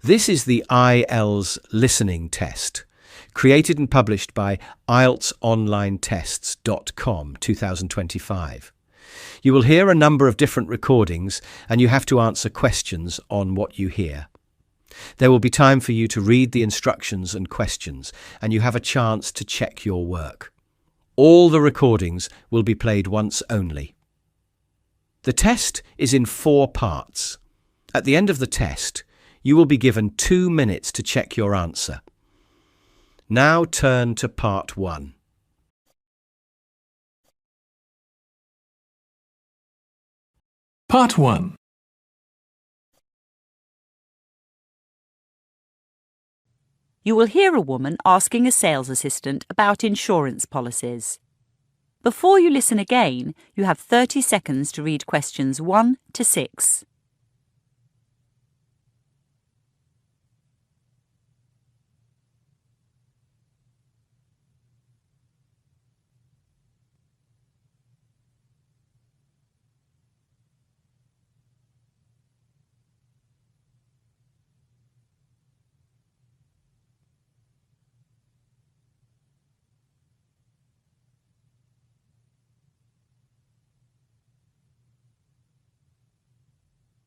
This is the IELTS listening test, created and published by IELTSonlinetests.com 2025. You will hear a number of different recordings and you have to answer questions on what you hear. There will be time for you to read the instructions and questions, and you have a chance to check your work. All the recordings will be played once only. The test is in 4 parts. At the end of the test, you will be given 2 minutes to check your answer. Now turn to part 1. Part 1. You will hear a woman asking a sales assistant about insurance policies. Before you listen again, you have 30 seconds to read questions 1 to 6.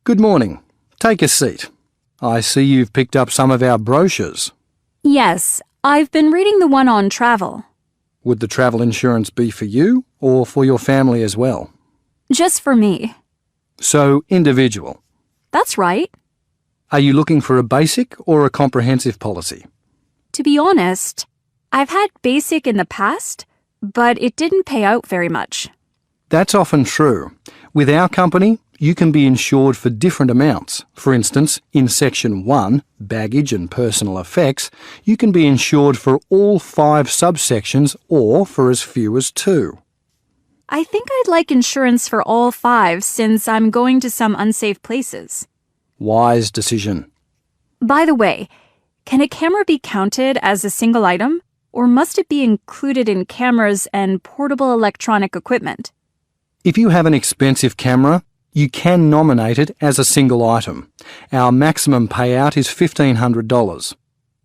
Good morning. Take a seat. I see you've picked up some of our brochures. Yes, I've been reading the one on travel. Would the travel insurance be for you or for your family as well? Just for me. So, individual. That's right. Are you looking for a basic or a comprehensive policy? To be honest, I've had basic in the past, but it didn't pay out very much. That's often true. With our company, you can be insured for different amounts. For instance, in Section 1, Baggage and Personal Effects, you can be insured for all 5 subsections or for as few as 2. I think I'd like insurance for all 5 since I'm going to some unsafe places. Wise decision. By the way, can a camera be counted as a single item, or must it be included in cameras and portable electronic equipment? If you have an expensive camera, you can nominate it as a single item. Our maximum payout is $1,500.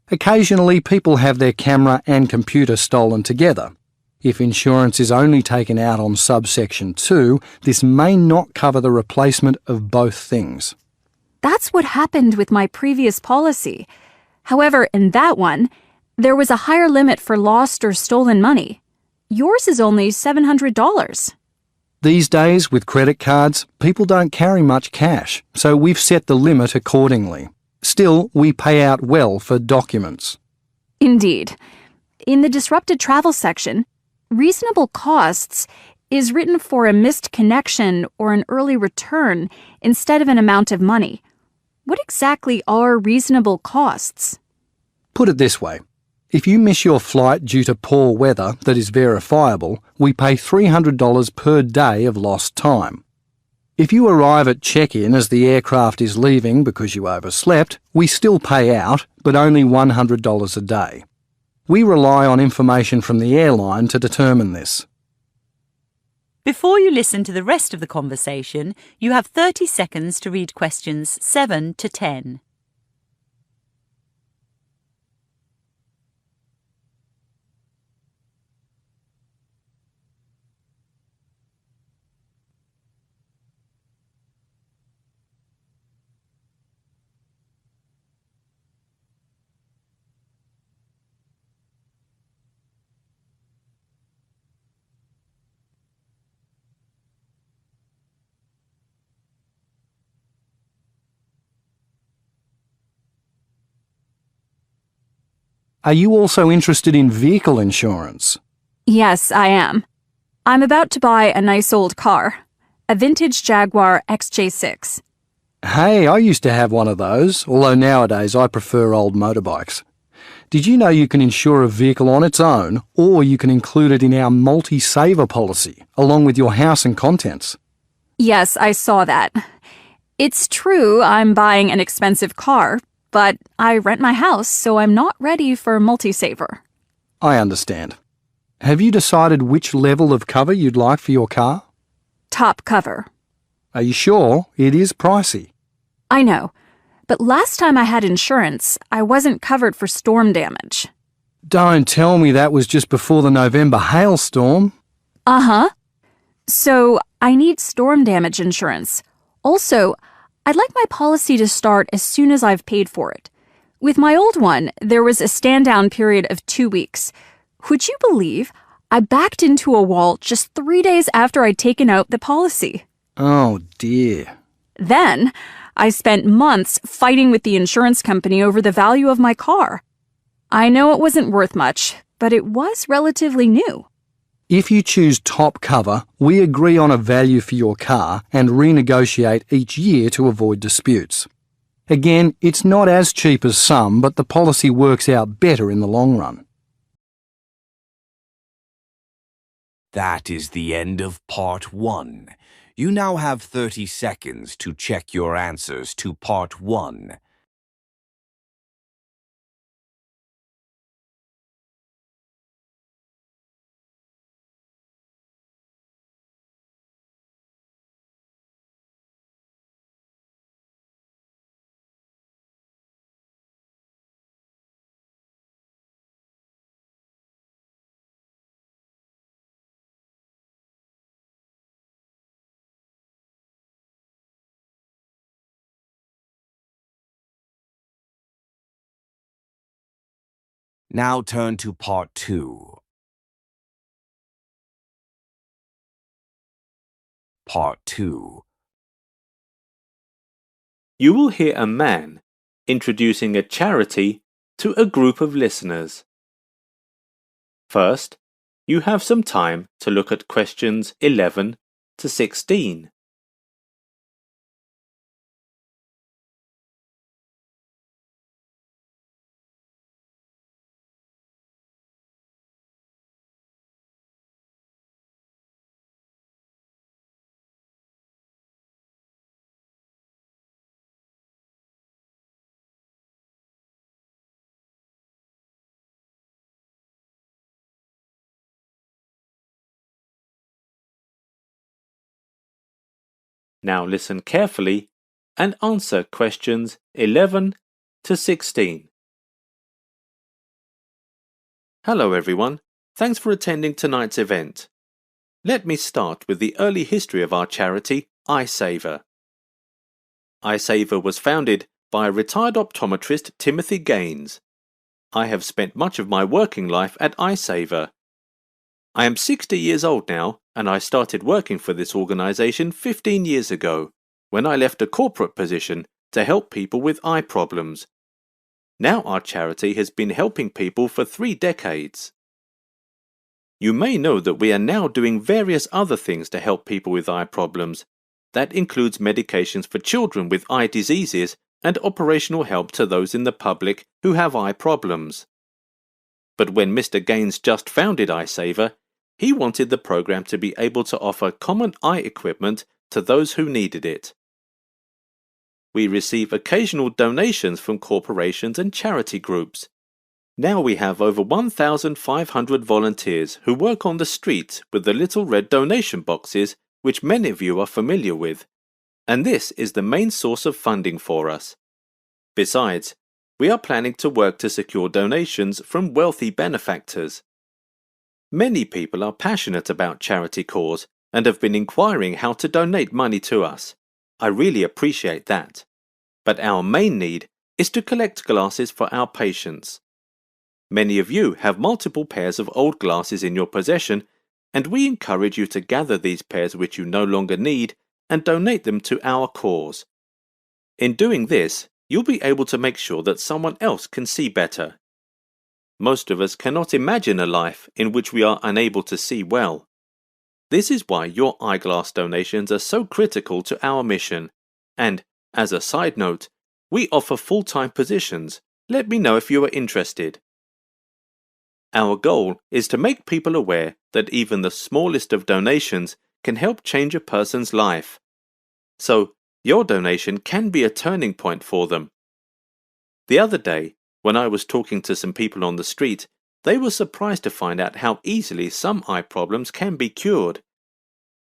Occasionally, people have their camera and computer stolen together. If insurance is only taken out on subsection 2, this may not cover the replacement of both things. That's what happened with my previous policy. However, in that one, there was a higher limit for lost or stolen money. Yours is only $700. These days, with credit cards, people don't carry much cash, so we've set the limit accordingly. Still, we pay out well for documents. Indeed. In the disrupted travel section, reasonable costs is written for a missed connection or an early return instead of an amount of money. What exactly are reasonable costs? Put it this way. If you miss your flight due to poor weather that is verifiable, we pay $300 per day of lost time. If you arrive at check-in as the aircraft is leaving because you overslept, we still pay out, but only $100 a day. We rely on information from the airline to determine this. Before you listen to the rest of the conversation, you have 30 seconds to read questions 7 to 10. Are you also interested in vehicle insurance? Yes, I am. I'm about to buy a nice old car, a vintage Jaguar XJ6. Hey, I used to have one of those, although nowadays I prefer old motorbikes. Did you know you can insure a vehicle on its own, or you can include it in our multi-saver policy, along with your house and contents? Yes, I saw that. It's true I'm buying an expensive car, but I rent my house, so I'm not ready for multi-saver. I understand. Have you decided which level of cover you'd like for your car? Top cover. Are you sure? It is pricey. I know, but last time I had insurance, I wasn't covered for storm damage. Don't tell me that was just before the November hailstorm. Uh-huh. So, I need storm damage insurance. Also, I'd like my policy to start as soon as I've paid for it. With my old one, there was a stand-down period of 2 weeks. Would you believe I backed into a wall just 3 days after I'd taken out the policy? Oh dear. Then, I spent months fighting with the insurance company over the value of my car. I know it wasn't worth much, but it was relatively new. If you choose top cover, we agree on a value for your car and renegotiate each year to avoid disputes. Again, it's not as cheap as some, but the policy works out better in the long run. That is the end of part 1. You now have 30 seconds to check your answers to part 1. Now turn to part 2. Part 2. You will hear a man introducing a charity to a group of listeners. First, you have some time to look at questions 11 to 16. Now listen carefully and answer questions 11 to 16. Hello everyone, thanks for attending tonight's event. Let me start with the early history of our charity, EyeSaver. EyeSaver was founded by retired optometrist Timothy Gaines. I have spent much of my working life at EyeSaver. I am 60 years old now, and I started working for this organization 15 years ago, when I left a corporate position to help people with eye problems. Now our charity has been helping people for 3 decades. You may know that we are now doing various other things to help people with eye problems. That includes medications for children with eye diseases and operational help to those in the public who have eye problems. But when Mr. Gaines just founded EyeSaver, he wanted the program to be able to offer common eye equipment to those who needed it. We receive occasional donations from corporations and charity groups. Now we have over 1,500 volunteers who work on the streets with the little red donation boxes which many of you are familiar with, and this is the main source of funding for us. Besides, we are planning to work to secure donations from wealthy benefactors. Many people are passionate about charity cause and have been inquiring how to donate money to us. I really appreciate that. But our main need is to collect glasses for our patients. Many of you have multiple pairs of old glasses in your possession, and we encourage you to gather these pairs which you no longer need and donate them to our cause. In doing this, you'll be able to make sure that someone else can see better. Most of us cannot imagine a life in which we are unable to see well. This is why your eyeglass donations are so critical to our mission. And, as a side note, we offer full-time positions. Let me know if you are interested. Our goal is to make people aware that even the smallest of donations can help change a person's life. So, your donation can be a turning point for them. The other day, when I was talking to some people on the street, they were surprised to find out how easily some eye problems can be cured.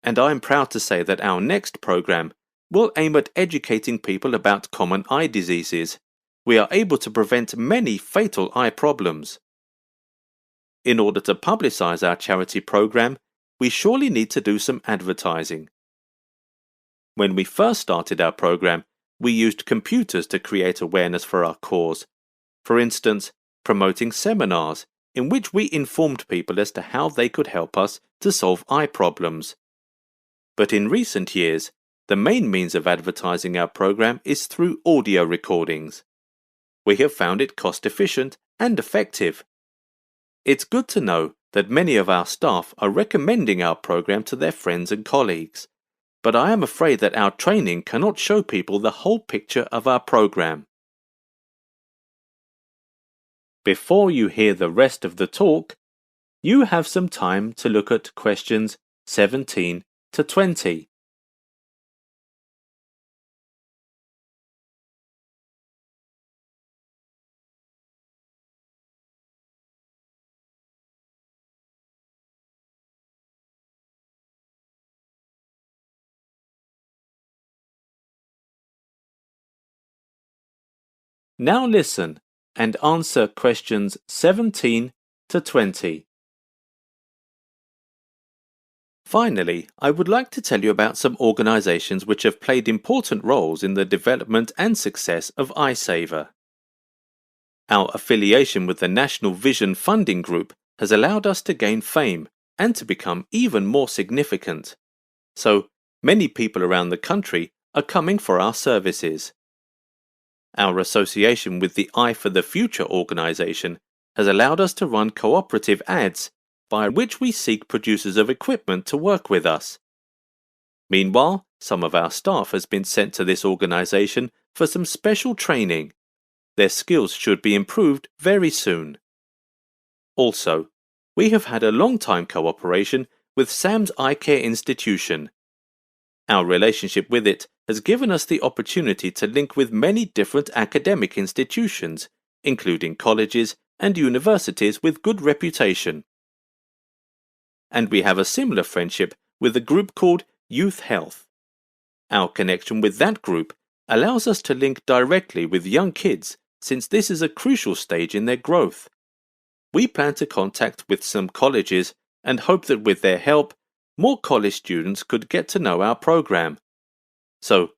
And I am proud to say that our next program will aim at educating people about common eye diseases. We are able to prevent many fatal eye problems. In order to publicize our charity program, we surely need to do some advertising. When we first started our program, we used computers to create awareness for our cause. For instance, promoting seminars in which we informed people as to how they could help us to solve eye problems. But in recent years, the main means of advertising our program is through audio recordings. We have found it cost-efficient and effective. It's good to know that many of our staff are recommending our program to their friends and colleagues, but I am afraid that our training cannot show people the whole picture of our program. Before you hear the rest of the talk, you have some time to look at questions 17 to 20. Now listen and answer questions 17 to 20. Finally, I would like to tell you about some organizations which have played important roles in the development and success of iSaver. Our affiliation with the National Vision Funding Group has allowed us to gain fame and to become even more significant. So, many people around the country are coming for our services. Our association with the Eye for the Future organization has allowed us to run cooperative ads by which we seek producers of equipment to work with us. Meanwhile, some of our staff has been sent to this organization for some special training. Their skills should be improved very soon. Also, we have had a long-time cooperation with Sam's Eye Care Institution. Our relationship with it has given us the opportunity to link with many different academic institutions, including colleges and universities with good reputation. And we have a similar friendship with a group called Youth Health. Our connection with that group allows us to link directly with young kids, since this is a crucial stage in their growth. We plan to contact with some colleges and hope that with their help, more college students could get to know our program. So,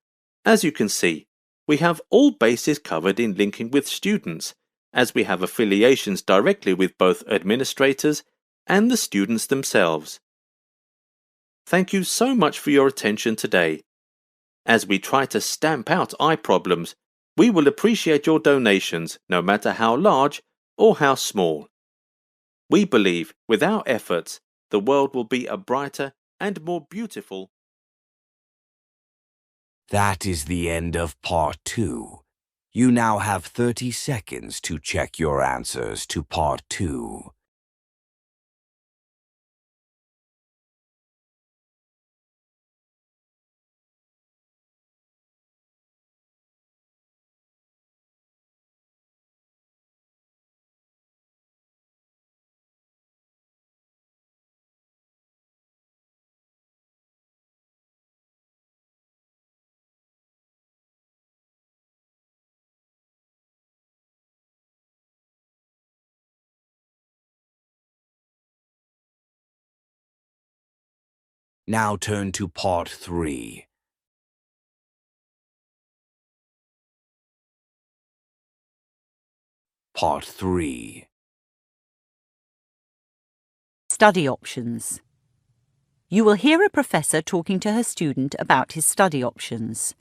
as you can see, we have all bases covered in linking with students, as we have affiliations directly with both administrators and the students themselves. Thank you so much for your attention today. As we try to stamp out eye problems, we will appreciate your donations, no matter how large or how small. We believe, with our efforts, the world will be a brighter and more beautiful. That is the end of part 2. You now have 30 seconds to check your answers to part 2. Now turn to part 3. Part 3. Study options. You will hear a professor talking to her student about his study options.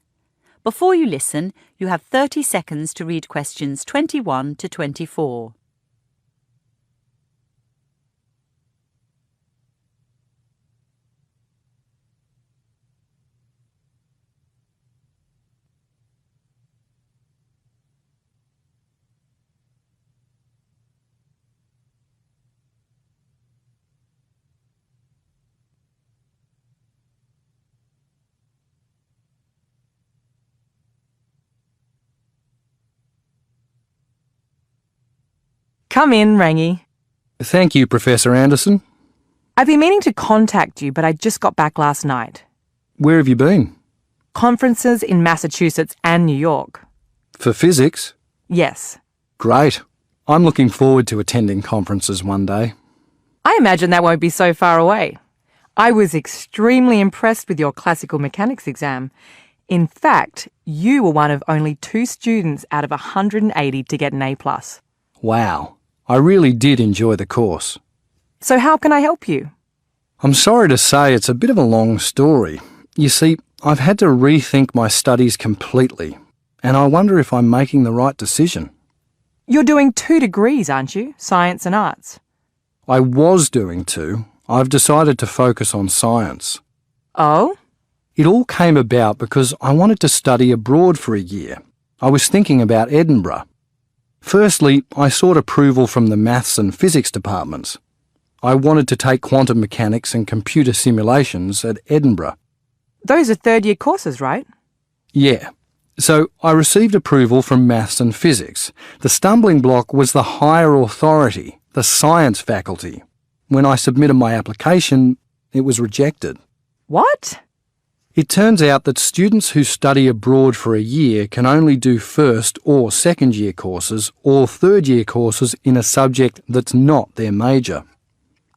Before you listen, you have 30 seconds to read questions 21 to 24. Come in, Rangi. Thank you, Professor Anderson. I've been meaning to contact you, but I just got back last night. Where have you been? Conferences in Massachusetts and New York. For physics? Yes. Great. I'm looking forward to attending conferences one day. I imagine that won't be so far away. I was extremely impressed with your classical mechanics exam. In fact, you were one of only 2 students out of 180 to get an A+. Wow. I really did enjoy the course. So how can I help you? I'm sorry to say it's a bit of a long story. You see, I've had to rethink my studies completely, and I wonder if I'm making the right decision. You're doing 2 degrees, aren't you? Science and arts. I was doing 2. I've decided to focus on science. Oh? It all came about because I wanted to study abroad for a year. I was thinking about Edinburgh. Firstly, I sought approval from the maths and physics departments. I wanted to take quantum mechanics and computer simulations at Edinburgh. Those are third-year courses, right? Yeah. So I received approval from maths and physics. The stumbling block was the higher authority, the science faculty. When I submitted my application, it was rejected. What? It turns out that students who study abroad for a year can only do first or second year courses or third year courses in a subject that's not their major.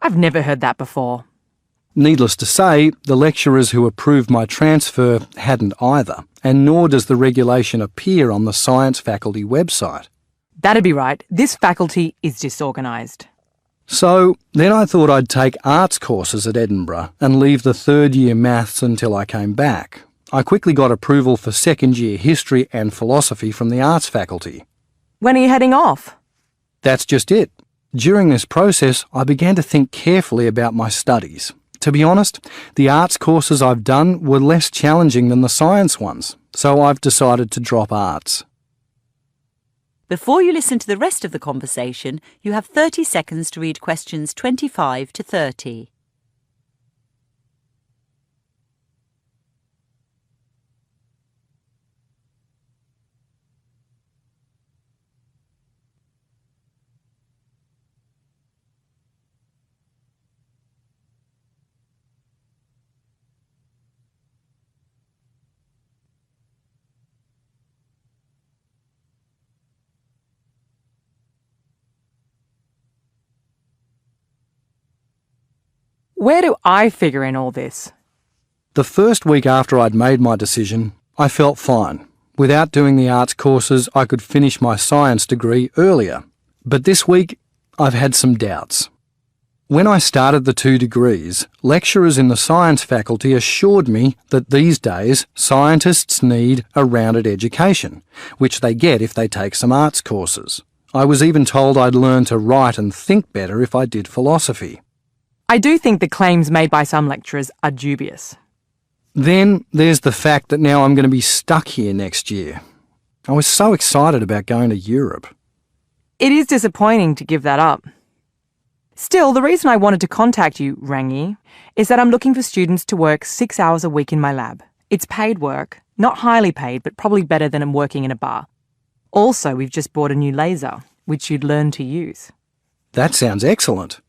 I've never heard that before. Needless to say, the lecturers who approved my transfer hadn't either, and nor does the regulation appear on the science faculty website. That'd be right. This faculty is disorganised. So then I thought I'd take arts courses at Edinburgh and leave the third year maths until I came back. I quickly got approval for second year history and philosophy from the arts faculty. When are you heading off? That's just it. During this process, I began to think carefully about my studies. To be honest, the arts courses I've done were less challenging than the science ones, so I've decided to drop arts. Before you listen to the rest of the conversation, you have 30 seconds to read questions 25 to 30. Where do I figure in all this? The first week after I'd made my decision, I felt fine. Without doing the arts courses, I could finish my science degree earlier. But this week, I've had some doubts. When I started the 2 degrees, lecturers in the science faculty assured me that these days scientists need a rounded education, which they get if they take some arts courses. I was even told I'd learn to write and think better if I did philosophy. I do think the claims made by some lecturers are dubious. Then there's the fact that now I'm going to be stuck here next year. I was so excited about going to Europe. It is disappointing to give that up. Still, the reason I wanted to contact you, Rangi, is that I'm looking for students to work 6 hours a week in my lab. It's paid work, not highly paid, but probably better than I'm working in a bar. Also, we've just bought a new laser, which you'd learn to use. That sounds excellent.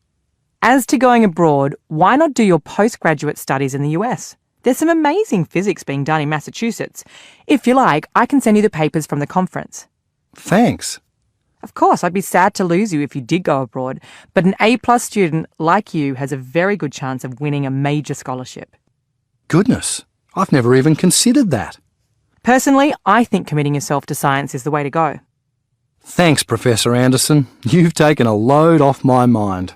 As to going abroad, why not do your postgraduate studies in the US? There's some amazing physics being done in Massachusetts. If you like, I can send you the papers from the conference. Thanks. Of course, I'd be sad to lose you if you did go abroad, but an A+ student like you has a very good chance of winning a major scholarship. Goodness, I've never even considered that. Personally, I think committing yourself to science is the way to go. Thanks, Professor Anderson. You've taken a load off my mind.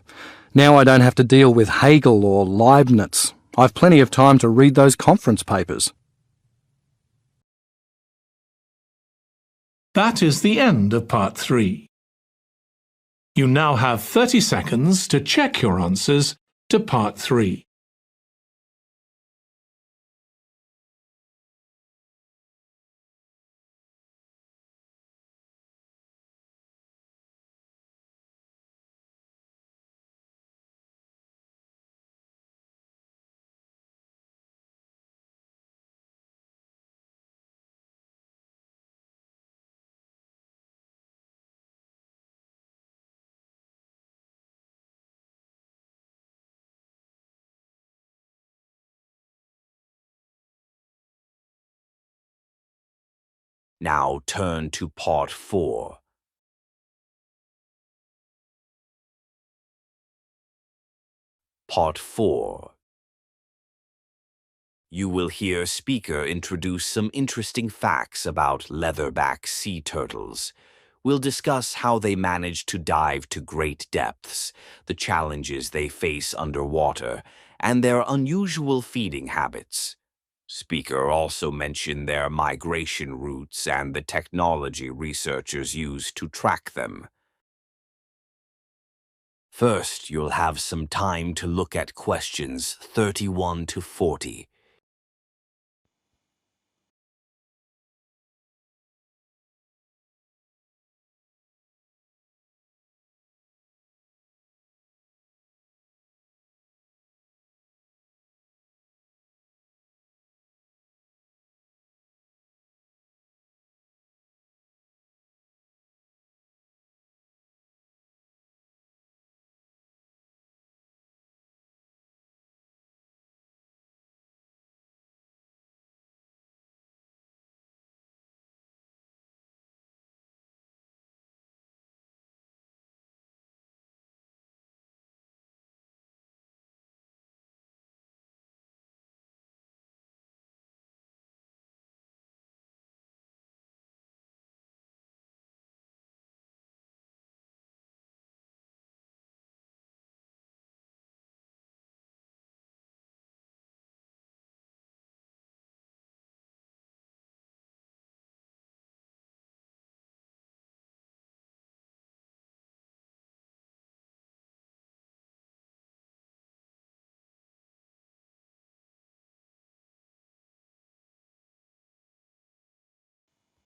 Now I don't have to deal with Hegel or Leibniz. I've plenty of time to read those conference papers. That is the end of part 3. You now have 30 seconds to check your answers to part 3. Now turn to Part 4. Part 4. You will hear speaker introduce some interesting facts about leatherback sea turtles. We'll discuss how they manage to dive to great depths, the challenges they face underwater, and their unusual feeding habits. Speaker also mentioned their migration routes and the technology researchers use to track them. First, you'll have some time to look at questions 31 to 40.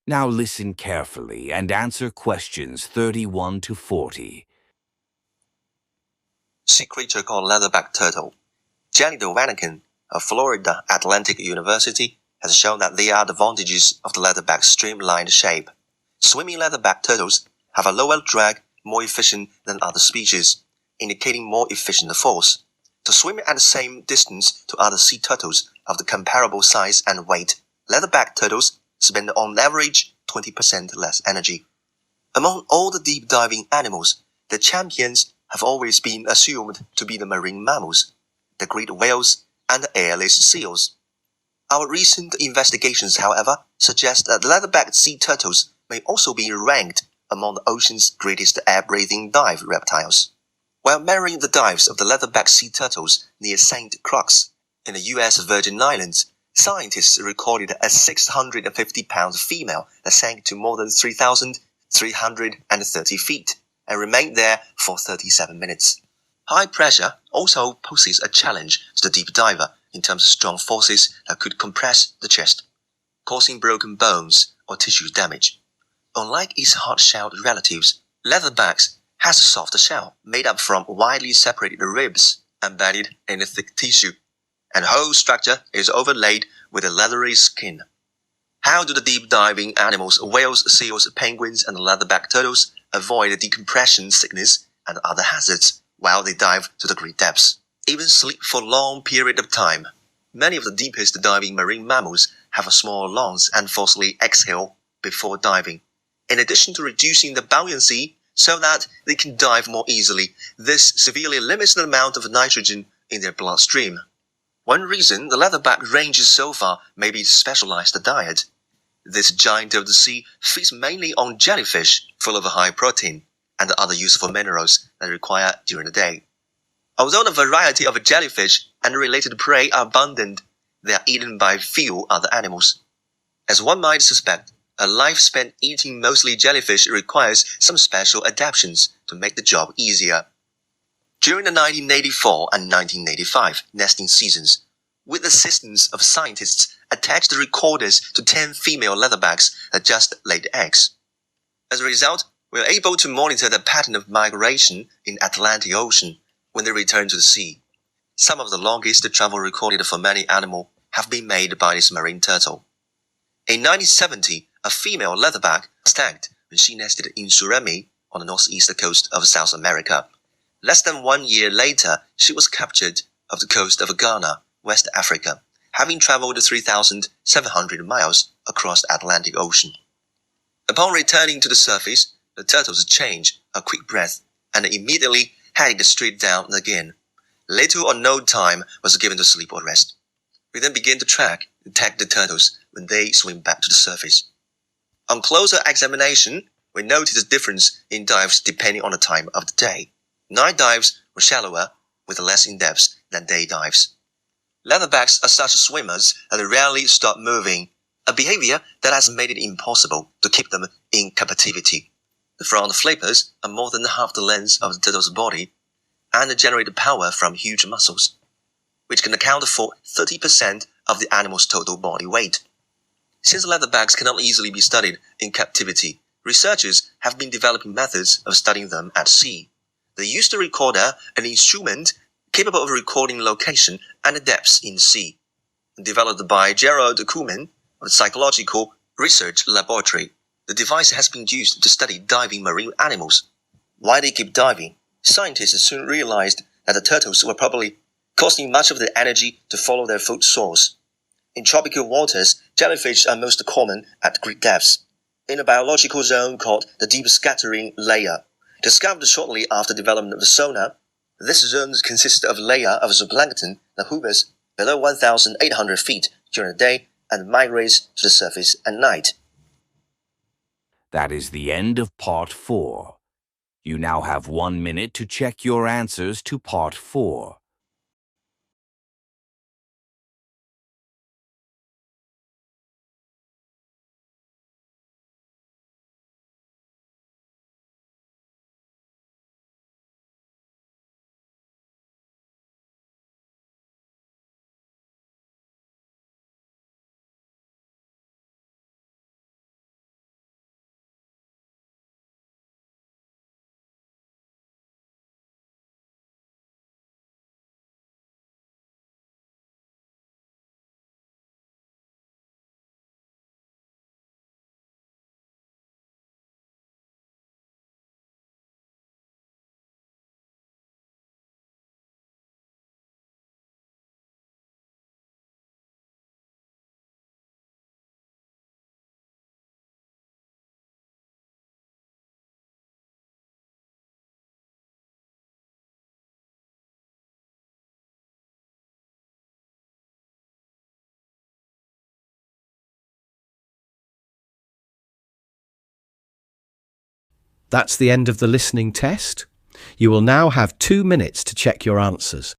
Now listen carefully and answer questions 31 to 40. Sea creature called leatherback turtle. Jenny Dovanakin of Florida Atlantic University has shown that there are advantages of the leatherback's streamlined shape. Swimming leatherback turtles have a lower drag, more efficient than other species, indicating more efficient force. To swim at the same distance to other sea turtles of the comparable size and weight, leatherback turtles spend on average 20% less energy. Among all the deep diving animals, the champions have always been assumed to be the marine mammals, the great whales, and the airless seals. Our recent investigations, however, suggest that leatherback sea turtles may also be ranked among the ocean's greatest air-breathing dive reptiles. While measuring the dives of the leatherback sea turtles near St. Croix in the U.S. Virgin Islands, scientists recorded a 650-pound female that sank to more than 3,330 feet and remained there for 37 minutes. High pressure also poses a challenge to the deep diver in terms of strong forces that could compress the chest, causing broken bones or tissue damage. Unlike its hard-shelled relatives, leatherbacks has a soft shell made up from widely separated ribs embedded in a thick tissue, and the whole structure is overlaid with a leathery skin. How do the deep-diving animals, whales, seals, penguins, and leatherback turtles avoid decompression sickness and other hazards while they dive to the great depths, even sleep for a long period of time? Many of the deepest diving marine mammals have a small lungs and forcefully exhale before diving. In addition to reducing the buoyancy so that they can dive more easily, this severely limits the amount of nitrogen in their bloodstream. One reason the leatherback ranges so far may be specialized diet. This giant of the sea feeds mainly on jellyfish, full of high protein, and other useful minerals that they require during the day. Although the variety of jellyfish and related prey are abundant, they are eaten by few other animals. As one might suspect, a life spent eating mostly jellyfish requires some special adaptations to make the job easier. During the 1984 and 1985 nesting seasons, with the assistance of scientists attached recorders to 10 female leatherbacks that just laid eggs. As a result, we are able to monitor the pattern of migration in the Atlantic Ocean when they return to the sea. Some of the longest travel recorded for many animals have been made by this marine turtle. In 1970, a female leatherback stagged when she nested in Surimi on the northeast coast of South America. Less than 1 year later, she was captured off the coast of Ghana, West Africa, having traveled 3,700 miles across the Atlantic Ocean. Upon returning to the surface, the turtles change a quick breath and immediately headed straight down again. Little or no time was given to sleep or rest. We then begin to track and tag the turtles when they swim back to the surface. On closer examination, we notice a difference in dives depending on the time of the day. Night dives were shallower with less in-depth than day dives. Leatherbacks are such swimmers that they rarely stop moving, a behavior that has made it impossible to keep them in captivity. The front flippers are more than half the length of the turtle's body and generate power from huge muscles, which can account for 30% of the animal's total body weight. Since leatherbacks cannot easily be studied in captivity, researchers have been developing methods of studying them at sea. They used a recorder, an instrument capable of recording location and depths in the sea, developed by Gerald Kuhlman of the Psychological Research Laboratory. The device has been used to study diving marine animals. While they keep diving, scientists soon realized that the turtles were probably costing much of their energy to follow their food source. In tropical waters, jellyfish are most common at great depths, in a biological zone called the deep scattering layer. Discovered shortly after development of the sonar, this zone consists of a layer of zooplankton that hovers below 1,800 feet during the day and migrates to the surface at night. That is the end of Part 4. You now have 1 minute to check your answers to Part 4. That's the end of the listening test. You will now have 2 minutes to check your answers.